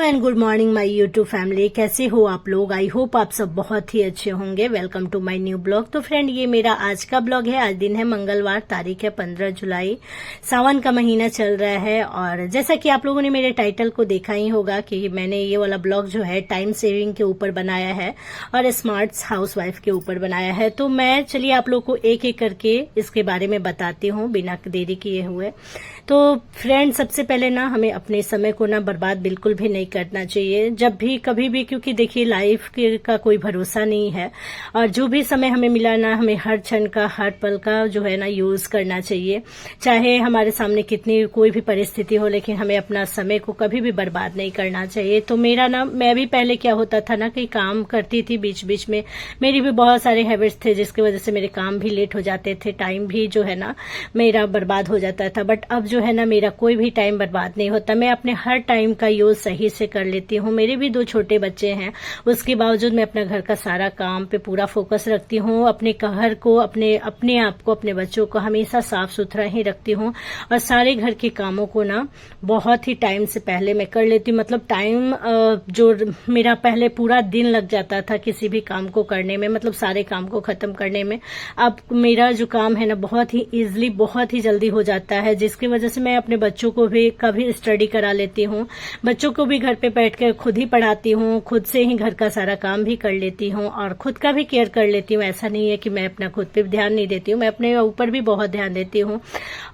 And good morning my YouTube family. कैसे हो आप लोग? आई होप आप सब बहुत ही अच्छे होंगे। Welcome to my new blog. तो फ्रेंड, ये मेरा आज का ब्लॉग है। आज दिन है मंगलवार, तारीख है 15 जुलाई। सावन का महीना चल रहा है और जैसा कि आप लोगों ने मेरे टाइटल को देखा ही होगा कि मैंने ये वाला ब्लॉग जो है टाइम सेविंग के ऊपर बनाया है और स्मार्ट हाउसवाइफ के ऊपर बनाया है। तो मैं चलिए आप लोग को एक एक करके इसके बारे में बताती हूँ बिना देरी किए हुए। तो फ्रेंड, सबसे पहले ना हमें अपने समय को ना बर्बाद बिल्कुल भी नहीं करना चाहिए, जब भी कभी भी, क्योंकि देखिए लाइफ का कोई भरोसा नहीं है और जो भी समय हमें मिला ना, हमें हर क्षण का, हर पल का जो है ना यूज करना चाहिए। चाहे हमारे सामने कितनी कोई भी परिस्थिति हो, लेकिन हमें अपना समय को कभी भी बर्बाद नहीं करना चाहिए। तो मेरा ना, मैं भी पहले क्या होता था ना कि काम करती थी, बीच बीच में मेरी भी बहुत सारे हैबिट्स थे जिसकी वजह से मेरे काम भी लेट हो जाते थे, टाइम भी जो है ना मेरा बर्बाद हो जाता था। बट अब जो है ना मेरा कोई भी टाइम बर्बाद नहीं होता। मैं अपने हर टाइम का यूज सही से कर लेती हूँ। मेरे भी 2 छोटे बच्चे हैं, उसके बावजूद मैं अपना घर का सारा काम पे पूरा फोकस रखती हूँ। अपने घर को, अपने आप को, अपने बच्चों को हमेशा साफ सुथरा ही रखती हूँ और सारे घर के कामों को ना बहुत ही टाइम से पहले मैं कर लेती हूँ। मतलब टाइम जो मेरा पहले पूरा दिन लग जाता था किसी भी काम को करने में, मतलब सारे काम को खत्म करने में, अब मेरा जो काम है ना बहुत ही इजिली, बहुत ही जल्दी हो जाता है, जिसकी वजह से मैं अपने बच्चों को भी कभी स्टडी करा लेती हूँ। बच्चों को भी घर पे बैठ कर खुद ही पढ़ाती हूँ, खुद से ही घर का सारा काम भी कर लेती हूँ और खुद का भी केयर कर लेती हूँ। ऐसा नहीं है कि मैं अपना खुद पे ध्यान नहीं देती हूँ, मैं अपने ऊपर भी बहुत ध्यान देती हूँ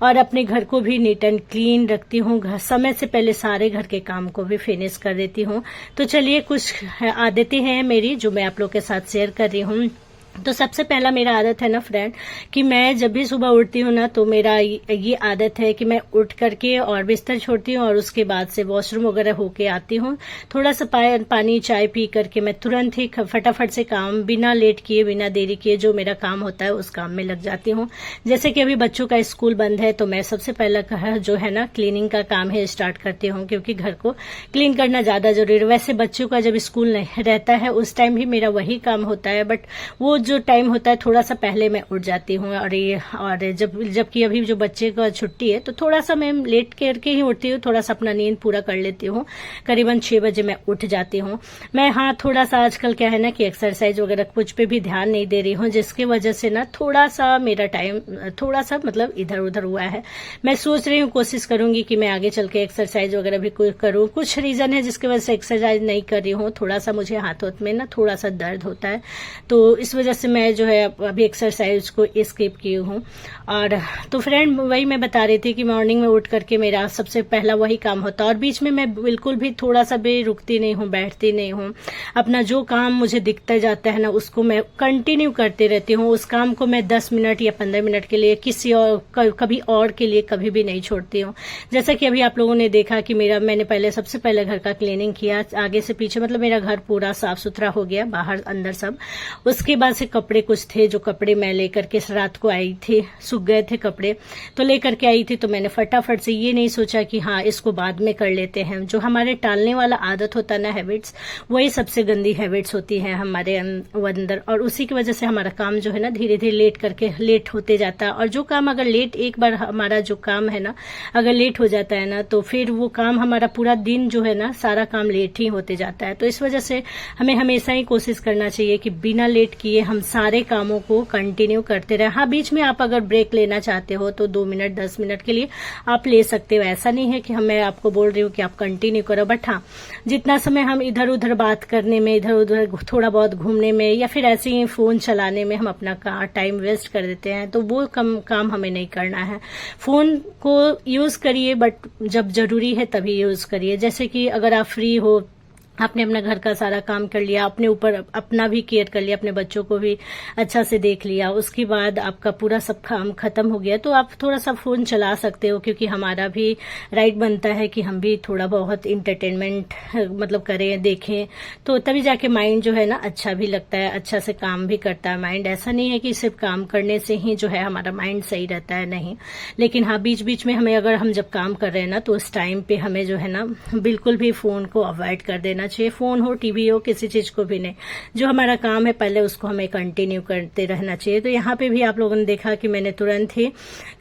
और अपने घर को भी नीट एंड क्लीन रखती हूँ। समय से पहले सारे घर के काम को भी फिनिश कर देती हूँ। तो चलिए, कुछ आदतें हैं मेरी जो मैं आप लोग के साथ शेयर कर रही हूँ। तो सबसे पहला मेरा आदत है ना फ्रेंड कि मैं जब भी सुबह उठती हूँ ना, तो मेरा ये आदत है कि मैं उठ करके और बिस्तर छोड़ती हूँ और उसके बाद से वॉशरूम वगैरह होके आती हूँ। थोड़ा सा पानी चाय पी करके मैं तुरंत ही फटाफट से काम, बिना लेट किए, बिना देरी किए जो मेरा काम होता है उस काम में लग जाती हूँ। जैसे कि अभी बच्चों का स्कूल बंद है तो मैं सबसे पहला जो है ना क्लीनिंग का काम है स्टार्ट करती हूँ, क्योंकि घर को क्लीन करना ज्यादा जरूरी है। वैसे बच्चों का जब स्कूल नहीं रहता है उस टाइम भी मेरा वही काम होता है, बट वो जो टाइम होता है थोड़ा सा पहले मैं उठ जाती हूँ। और जबकि अभी जो बच्चे का छुट्टी है तो थोड़ा सा मैं लेट करके ही उठती हूँ, थोड़ा सा अपना नींद पूरा कर लेती हूँ। करीबन 6 बजे मैं उठ जाती हूँ। मैं थोड़ा सा आजकल क्या है ना कि एक्सरसाइज वगैरह कुछ पे भी ध्यान नहीं दे रही हूँ, जिसकी वजह से ना थोड़ा सा मेरा टाइम थोड़ा सा मतलब इधर उधर हुआ है। मैं सोच रही हूँ, कोशिश करूंगी कि मैं आगे चल के एक्सरसाइज वगैरह भी करूँ। कुछ रीजन है जिसकी वजह से एक्सरसाइज नहीं कर रही हूँ। थोड़ा सा मुझे हाथ में ना थोड़ा सा दर्द होता है, तो इस वजह से मैं जो है अभी एक्सरसाइज को स्किप की हूँ। और तो फ्रेंड, वही मैं बता रही थी कि मॉर्निंग में उठ करके मेरा सबसे पहला वही काम होता है और बीच में मैं बिल्कुल भी थोड़ा सा भी रुकती नहीं हूँ, बैठती नहीं हूँ। अपना जो काम मुझे दिखता जाता है ना उसको मैं कंटिन्यू करती रहती हूँ। उस काम को मैं 10 मिनट या 15 मिनट के लिए, किसी और कभी और के लिए कभी भी नहीं छोड़ती हूँ। जैसा कि अभी आप लोगों ने देखा कि मैंने पहले सबसे पहले घर का क्लीनिंग किया, आगे से पीछे, मतलब मेरा घर पूरा साफ सुथरा हो गया, बाहर अंदर सब। उसके बाद से कपड़े कुछ थे जो कपड़े मैं लेकर के रात को आई थी, सूख गए थे कपड़े, तो लेकर के आई थी। तो मैंने फटाफट से ये नहीं सोचा कि इसको बाद में कर लेते हैं। जो हमारे टालने वाला आदत होता है ना, हैबिट्स, वही सबसे गंदी हैबिट्स होती है हमारे अंदर और उसी की वजह से हमारा काम जो है ना धीरे धीरे लेट होते जाता है। और जो काम अगर लेट, एक बार हमारा जो काम है ना अगर लेट हो जाता है ना, तो फिर वो काम हमारा पूरा दिन जो है ना सारा काम लेट ही होते जाता है। तो इस वजह से हमें हमेशा ही कोशिश करना चाहिए कि बिना लेट किए हम सारे कामों को कंटिन्यू करते रहे। बीच में आप अगर ब्रेक लेना चाहते हो तो 2 मिनट 10 मिनट के लिए आप ले सकते हो। ऐसा नहीं है कि मैं आपको बोल रही हूँ कि आप कंटिन्यू करो, बट जितना समय हम इधर उधर बात करने में, इधर उधर थोड़ा बहुत घूमने में या फिर ऐसे ही फोन चलाने में हम अपना टाइम वेस्ट कर देते हैं, तो वो काम हमें नहीं करना है। फोन को यूज करिए, बट जब जरूरी है तभी यूज करिए। जैसे कि अगर आप फ्री हो आपने अपना घर का सारा काम कर लिया, अपने ऊपर अपना भी केयर कर लिया, अपने बच्चों को भी अच्छा से देख लिया, उसके बाद आपका पूरा सब काम खत्म हो गया, तो आप थोड़ा सा फोन चला सकते हो, क्योंकि हमारा भी राइट बनता है कि हम भी थोड़ा बहुत इंटरटेनमेंट मतलब करें, देखें, तो तभी जाके माइंड जो है ना अच्छा भी लगता है, अच्छा से काम भी करता है माइंड। ऐसा नहीं है कि सिर्फ काम करने से ही जो है हमारा माइंड सही रहता है, नहीं। लेकिन हाँ, बीच बीच में हमें, अगर हम जब काम कर रहे हैं ना, तो उस टाइम पे हमें जो है ना बिल्कुल भी फोन को अवॉइड कर देना चाहिए। फोन हो, टीवी हो, किसी चीज को भी नहीं, जो हमारा काम है पहले उसको हमें कंटिन्यू करते रहना चाहिए। तो यहाँ पे भी आप लोगों ने देखा कि मैंने तुरंत ही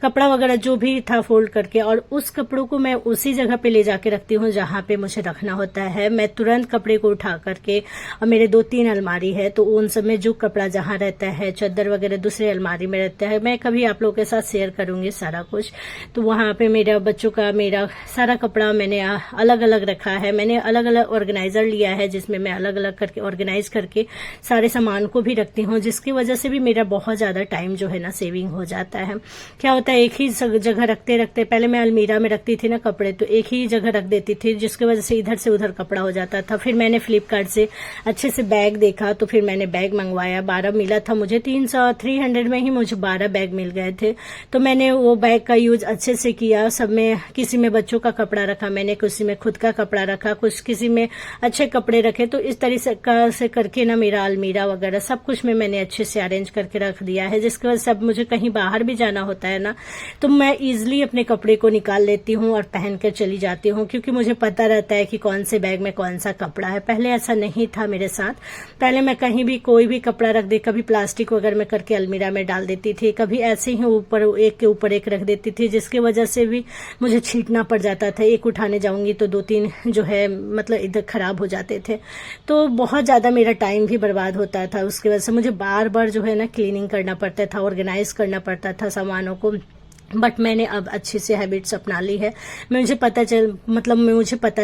कपड़ा वगैरह जो भी था फोल्ड करके, और उस कपड़ों को मैं उसी जगह पे ले जाके रखती हूँ जहां पे मुझे रखना होता है। मैं तुरंत कपड़े को उठा करके, और मेरे 2-3 अलमारी है, तो उन सब में जो कपड़ा जहां रहता है, चादर वगैरह दूसरे अलमारी में रहता है, मैं कभी आप लोगों के साथ शेयर करूंगी सारा कुछ। तो वहां पे मेरा बच्चों का, मेरा सारा कपड़ा मैंने अलग अलग रखा है। मैंने अलग अलग ऑर्गेनाइजर लिया है, जिसमें मैं अलग अलग करके ऑर्गेनाइज करके सारे सामान को भी रखती हूँ, जिसकी वजह से भी मेरा बहुत ज्यादा टाइम जो है ना सेविंग हो जाता है। क्या होता है, एक ही जगह रखते रखते, पहले मैं अलमीरा में रखती थी ना कपड़े, तो एक ही जगह रख देती थी, जिसकी वजह से इधर से उधर कपड़ा हो जाता था। फिर मैंने फ्लिपकार्ट से अच्छे से बैग देखा, तो फिर मैंने बैग मंगवाया। 12 मिला था मुझे, 300 में ही मुझे 12 बैग मिल गए थे। तो मैंने वो बैग का यूज अच्छे से किया। सब में, किसी में बच्चों का कपड़ा रखा मैंने, किसी में खुद का कपड़ा रखा, कुछ किसी में अच्छे कपड़े रखे। तो इस तरीके से करके ना मेरा अलमीरा वगैरह सब कुछ में मैंने अच्छे से अरेंज करके रख दिया है, जिसके वजह से अब मुझे कहीं बाहर भी जाना होता है ना, तो मैं इजिली अपने कपड़े को निकाल लेती हूँ और पहन कर चली जाती हूँ, क्योंकि मुझे पता रहता है कि कौन से बैग में कौन सा कपड़ा है। पहले ऐसा नहीं था मेरे साथ। पहले मैं कहीं भी कोई भी कपड़ा रख दे, कभी प्लास्टिक वगैरह में करके अलमीरा में डाल देती थी, कभी ऐसे ही ऊपर एक के ऊपर एक रख देती थी, जिसकी वजह से भी मुझे छींटना पड़ जाता था। एक उठाने जाऊंगी तो 2-3 जो है मतलब इधर खराब हो जाते थे, तो बहुत ज्यादा मेरा टाइम भी बर्बाद होता था। उसकी वजह से मुझे बार बार जो है ना क्लीनिंग करना पड़ता था, ऑर्गेनाइज करना पड़ता था सामानों को। बट मैंने अब अच्छी से हैबिट्स अपना ली है। मुझे पता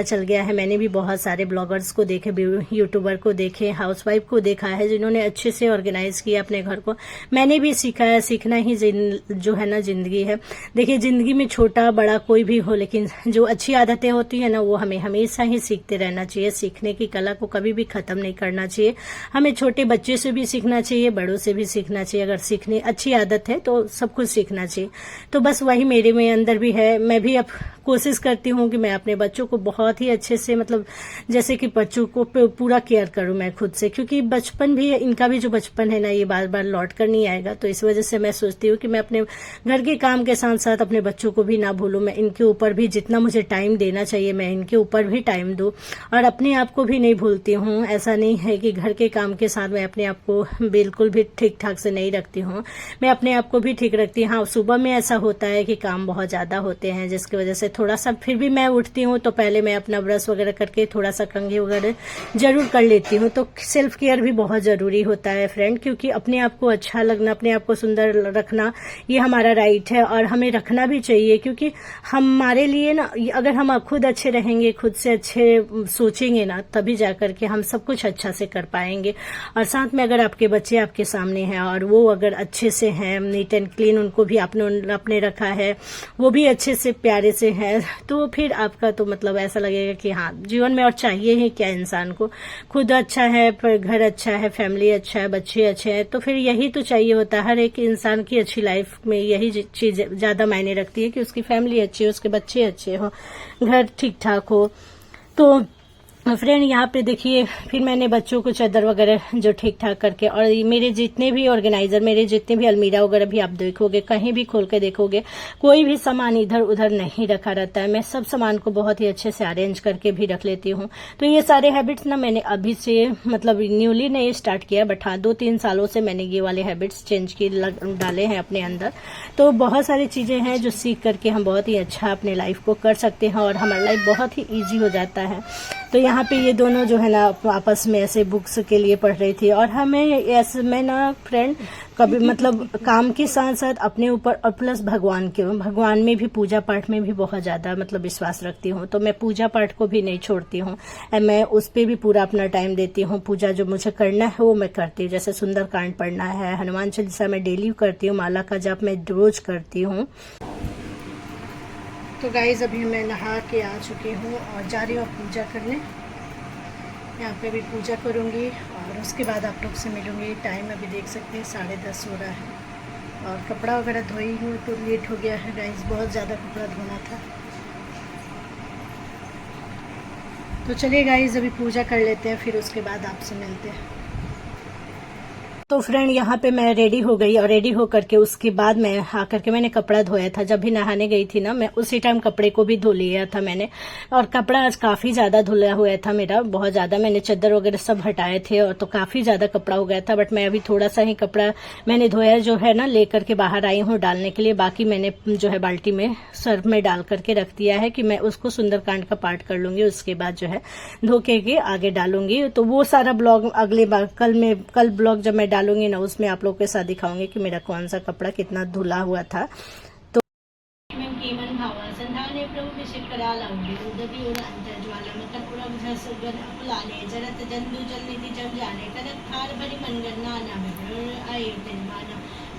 चल गया है। मैंने भी बहुत सारे ब्लॉगर्स को देखे, यूट्यूबर को देखे, हाउसवाइफ को देखा है, जिन्होंने अच्छे से ऑर्गेनाइज किया अपने घर को। मैंने भी सीखा है। सीखना ही जो है ना जिंदगी है। देखिए, जिंदगी में छोटा बड़ा कोई भी हो, लेकिन जो अच्छी आदतें होती है ना, वो हमें हमेशा ही सीखते रहना चाहिए। सीखने की कला को कभी भी खत्म नहीं करना चाहिए। हमें छोटे बच्चे से भी सीखना चाहिए, बड़ों से भी सीखना चाहिए। अगर सीखनी अच्छी आदत है तो सब कुछ सीखना चाहिए। तो बस वही मेरे में अंदर भी है। मैं भी अब कोशिश करती हूँ कि मैं अपने बच्चों को बहुत ही अच्छे से, मतलब जैसे कि बच्चों को पूरा केयर करूँ मैं खुद से, क्योंकि बचपन भी, इनका भी जो बचपन है ना, ये बार बार लौट कर नहीं आएगा। तो इस वजह से मैं सोचती हूँ कि मैं अपने घर के काम के साथ साथ अपने बच्चों को भी ना भूलूं। मैं इनके ऊपर भी जितना मुझे टाइम देना चाहिए, मैं इनके ऊपर भी टाइम दूं, और अपने आप को भी नहीं भूलती हूँ। ऐसा नहीं है कि घर के काम के साथ मैं अपने आप को बिल्कुल भी ठीक ठाक से नहीं रखती हूँ। मैं अपने आप को भी ठीक रखती हूँ। हाँ, सुबह में ऐसा होता है कि काम बहुत ज्यादा होते हैं, जिसकी वजह से थोड़ा सा, फिर भी मैं उठती हूँ तो पहले मैं अपना ब्रश वगैरह करके थोड़ा सा कंघी वगैरह जरूर कर लेती हूँ। तो सेल्फ केयर भी बहुत जरूरी होता है फ्रेंड, क्योंकि अपने आप को अच्छा लगना, अपने आप को सुंदर रखना, ये हमारा राइट है, और हमें रखना भी चाहिए। क्योंकि हमारे लिए ना, अगर हम खुद अच्छे रहेंगे, खुद से अच्छे सोचेंगे ना, तभी जाकर के हम सब कुछ अच्छा से कर पाएंगे। और साथ में अगर आपके बच्चे आपके सामने हैं और वो अगर अच्छे से हैं, नीट एंड क्लीन, उनको भी आपने रखा है, वो भी अच्छे से प्यारे से है, तो फिर आपका तो मतलब ऐसा लगेगा कि हाँ, जीवन में और चाहिए ही क्या इंसान को। खुद अच्छा है, घर अच्छा है, फैमिली अच्छा है, बच्चे अच्छे हैं, तो फिर यही तो चाहिए होता है। हर एक इंसान की अच्छी लाइफ में यही चीज ज्यादा मायने रखती है कि उसकी फैमिली अच्छी हो, उसके बच्चे अच्छे हो, घर ठीक ठाक हो। तो फ्रेंड, यहाँ पे देखिए, फिर मैंने बच्चों को चादर वगैरह जो ठीक ठाक करके, और मेरे जितने भी ऑर्गेनाइजर, मेरे जितने भी अलमीरा वगैरह भी आप देखोगे, कहीं भी खोल के देखोगे, कोई भी सामान इधर उधर नहीं रखा रहता है। मैं सब सामान को बहुत ही अच्छे से अरेंज करके भी रख लेती हूँ। तो ये सारे हैबिट्स ना मैंने अभी से, मतलब न्यूली नहीं स्टार्ट किया, बट हाँ 2-3 सालों से मैंने ये वाले हैबिट्स चेंज डाले हैं अपने अंदर। तो बहुत सारी चीजें हैं जो सीख करके हम बहुत ही अच्छा अपने लाइफ को कर सकते हैं, और हमारा लाइफ बहुत ही ईजी हो जाता है। तो यहाँ पे ये दोनों जो है ना आपस में ऐसे बुक्स के लिए पढ़ रही थी, और हमें ऐसे, मैं ना फ्रेंड कभी मतलब काम के साथ साथ अपने ऊपर, और प्लस भगवान में भी, पूजा पाठ में भी बहुत ज्यादा मतलब विश्वास रखती हूँ। तो मैं पूजा पाठ को भी नहीं छोड़ती हूँ, मैं उस पर भी पूरा अपना टाइम देती हूँ। पूजा जो मुझे करना है वो मैं करती हूँ, जैसे सुंदरकांड पढ़ना है, हनुमान चालीसा मैं डेली करती हूँ, माला का जाप मैं रोज करती हूँ। तो गाइज, अभी मैं नहा के आ चुकी हूँ और जा रही हूँ पूजा करने। यहाँ पे भी पूजा करूँगी और उसके बाद आप लोग से मिलूँगी। टाइम अभी देख सकते हैं 10:30 हो रहा है और कपड़ा वगैरह धोई हूँ तो लेट हो गया है गाइस, बहुत ज़्यादा कपड़ा धोना था। तो चलिए गाइस अभी पूजा कर लेते हैं, फिर उसके बाद आपसे मिलते हैं। तो फ्रेंड यहाँ पे मैं रेडी हो गई और रेडी हो करके उसके बाद मैं आकर के मैंने कपड़ा धोया था। जब भी नहाने गई थी ना मैं उसी टाइम कपड़े को भी धो लिया था मैंने, और कपड़ा आज काफ़ी ज़्यादा धुला हुआ था मेरा, बहुत ज़्यादा। मैंने चादर वगैरह सब हटाए थे और तो काफ़ी ज़्यादा कपड़ा हो गया था। बट मैं अभी थोड़ा सा ही कपड़ा मैंने धोया जो है ना लेकर के बाहर आई हूँ डालने के लिए। बाकी मैंने जो है बाल्टी में सर्फ में डाल करके रख दिया है कि मैं उसको सुंदरकांड का पाठ कर लूँगी, उसके बाद जो है धो के आगे डालूंगी। तो वो सारा ब्लॉग अगले बार कल ब्लॉग जब मैं डालूंगी ना उसमें आप लोग के साथ दिखाऊंगी कि मेरा कौन सा कपड़ा कितना धुला हुआ था। तो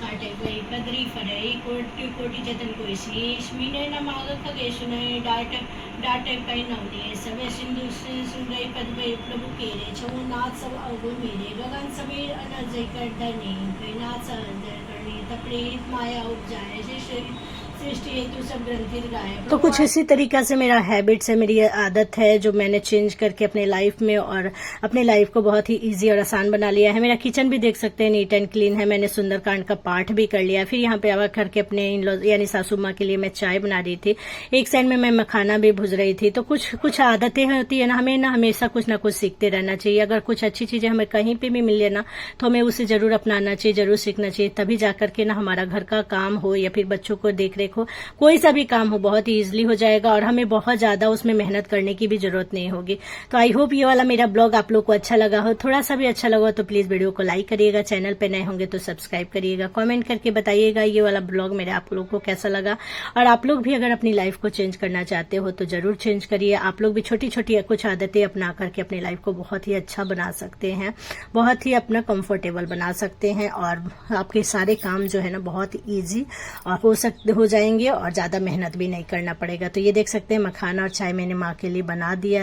काटे कोई कदरी फरे कोटि कोटि जतन कोई शीश मीने न माग खगे सुने डाटे कई नवनी सबे सिंधु सुंदई पद पे प्रभु केरे छो नाथ सब अवगुण मेरे गगन समीर अनजय कर धनी कोई नाथ सहजय करनी तप्रेरित माया उपजाए सृष्टि हेतु सब ग्रंथित गाए। तो कुछ इसी तरीका से मेरा हैबिट है, मेरी आदत है जो मैंने चेंज करके अपने लाइफ में और अपने लाइफ को बहुत ही इजी और आसान बना लिया है। मेरा किचन भी देख सकते हैं नीट एंड क्लीन है। मैंने सुंदरकांड का पाठ भी कर लिया। फिर यहाँ पे आवा करके अपने यानी सासू माँ के लिए मैं चाय बना रही थी, एक साइड में मैं मखाना भी भूज रही थी। तो कुछ आदतें होती है ना, हमें ना हमेशा कुछ ना कुछ सीखते रहना चाहिए। अगर कुछ अच्छी चीजें हमें कहीं पे भी मिले ना तो हमें उसे जरूर अपनाना चाहिए, जरूर सीखना चाहिए। तभी जाकर के ना हमारा घर का काम हो या फिर बच्चों को देख रेख हो, कोई सा भी काम हो बहुत ही इजीली हो जाएगा और हमें बहुत ज्यादा उसमें मेहनत करने की भी जरूरत नहीं होगी। तो आई होप ये वाला मेरा ब्लॉग आप लोग को अच्छा लगा हो। थोड़ा सा भी अच्छा लगा हो तो प्लीज वीडियो को लाइक करिएगा, चैनल पे नए होंगे तो सब्सक्राइब करिएगा, कमेंट करके बताइएगा ये वाला ब्लॉग मेरे आप लोग को कैसा लगा। और आप लोग भी अगर अपनी लाइफ को चेंज करना चाहते हो तो जरूर चेंज करिए। आप लोग भी छोटी छोटी कुछ आदतें अपना करके अपनी लाइफ को बहुत ही अच्छा बना सकते हैं, बहुत ही अपना कंफर्टेबल बना सकते हैं और आपके सारे काम जो है ना बहुत ईजी हो जाएंगे और ज्यादा मेहनत भी नहीं करना पड़ेगा। तो ये देख सकते हैं मखाना और चाय मैंने माँ के लिए बना दिया।